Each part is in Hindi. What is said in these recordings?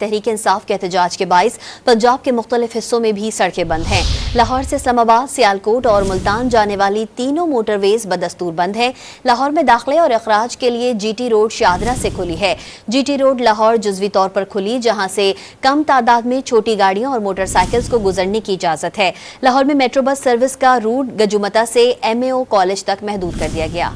तहरीक इंसाफ के एहतजाज के बाइस पंजाब के मुख्तलिफ हिस्सों में भी सड़कें बंद हैं। लाहौर से इस्लामाबाद, सियालकोट और मुल्तान जाने वाली तीनों मोटरवेज बदस्तूर बंद हैं। लाहौर में दाखिले और अखराज के लिए GT रोड शाहदरा से खुली है। GT रोड लाहौर जुज़वी तौर पर खुली, जहां से कम तादाद में छोटी गाड़ियों और मोटरसाइकिल्स को गुजरने की इजाजत है। लाहौर में मेट्रो बस सर्विस का रूट गजुमता से MAO कॉलेज तक महदूद कर दिया गया।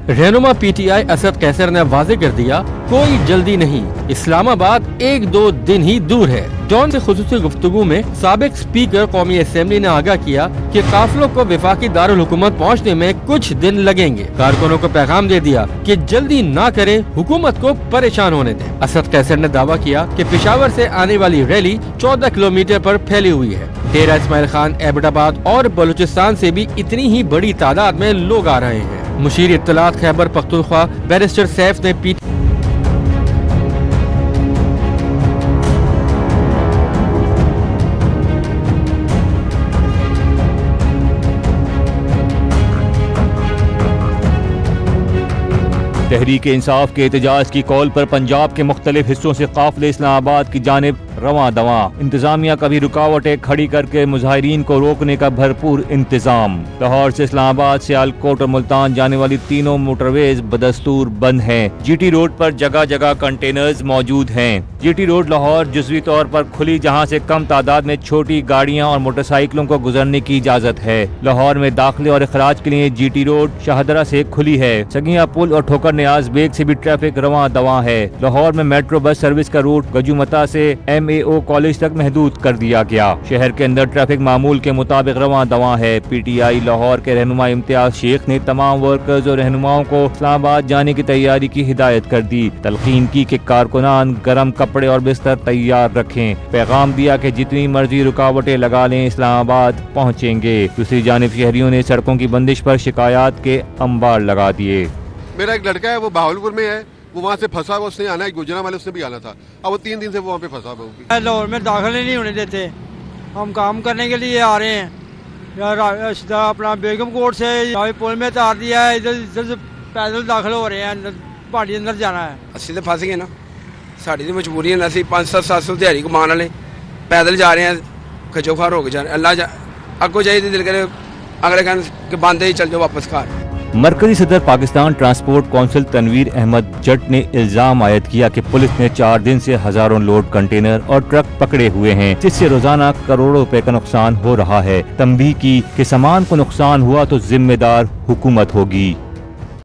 रहनुमा PTI असद कैसर ने वाज़ेह कर दिया, कोई जल्दी नहीं, इस्लामाबाद 1-2 दिन ही दूर है। जॉन से खुसूसी गुफ्तगू में साबिक स्पीकर कौमी असेंबली ने आगाह किया कि काफिलों को वफाकी दारुल हुकूमत पहुँचने में कुछ दिन लगेंगे। कारकुनों को पैगाम दे दिया कि जल्दी ना करें, हुकूमत को परेशान होने दें। असद कैसर ने दावा किया कि पेशावर से आने वाली रैली 14 किलोमीटर पर फैली हुई है। डेरा इस्माइल खान, एबटाबाद और बलूचिस्तान से भी इतनी ही बड़ी तादाद में लोग आ रहे हैं। मुशीर इत्तलात खैबर पख्तूनख्वा बैरिस्टर सैफ ने तहरीक इंसाफ के एहतजाज की कॉल पर पंजाब के मुख्तलिफ हिस्सों से काफिले इस्लामाबाद की जानिब रवां दवां। इंतजामिया का भी रुकावटें खड़ी करके मुजाहिरीन को रोकने का भरपूर इंतजाम। लाहौर से इस्लामाबाद, सियालकोट और मुल्तान जाने वाली तीनों मोटरवेज बदस्तूर बंद हैं। GT रोड पर जगह जगह कंटेनर्स मौजूद हैं। GT रोड लाहौर जुज़वी तौर पर खुली, जहां से कम तादाद में छोटी गाड़ियां और मोटरसाइकिलों को गुजरने की इजाजत है। लाहौर में दाखिले और अखराज के लिए GT रोड शाहदरा से खुली है। सगिया पुल और ठोकर नियाज बेग से भी ट्रैफिक रवां दवां है। लाहौर में मेट्रो बस सर्विस का रूट गजुमता से MAO कॉलेज तक महदूद कर दिया गया। शहर के अंदर ट्रैफिक मामूल के मुताबिक रवां दवां है। PTI लाहौर के रहनुमा इम्तियाज शेख ने तमाम वर्कर्स और रहनुमाओं को इस्लामाबाद जाने की तैयारी की हिदायत कर दी। तलकीन की कि कारकुनान गर्म कपड़े और बिस्तर तैयार रखें। पैगाम दिया कि जितनी मर्जी रुकावटें लगा लें, इस्लामाबाद पहुँचेंगे। दूसरी जानिब शहरियों ने सड़कों की बंदिश पर शिकायत के अंबार लगा दिए। मेरा एक लड़का है, वो बहावलपुर में है, वो वहाँ से फंसा हुआ, उसने आना है, गुजरांवाले उसने भी आना था। अब वो 3 दिन से वो वहाँ पे फंसा हुआ। लाहौर में दाखिले नहीं होने देते, हम काम करने के लिए आ रहे हैं। अपना बेगम कोट से पुल में तार दिया है, इधर से पैदल दाखिल हो रहे हैं, पहाड़ी अंदर जाना है। असं तो फस गए ना, साड़ी तो मजबूरी है। असं 500-700 दिहाड़ी कमान वाले पैदल जा रहे हैं, खजोखार हो के जा रहे हैं। अल्लाह अगो चाहिए दिल करे अगले कहने कि बंद ही चल जाओ वापस घर। मरकजी सदर पाकिस्तान ट्रांसपोर्ट कौंसिल तनवीर अहमद जट ने इल्जाम आयद किया कि पुलिस ने 4 दिन से हजारों लोड कंटेनर और ट्रक पकड़े हुए हैं, जिससे रोजाना करोड़ों रुपए का नुकसान हो रहा है। तंबीह की कि सामान को नुकसान हुआ तो जिम्मेदार हुकूमत होगी।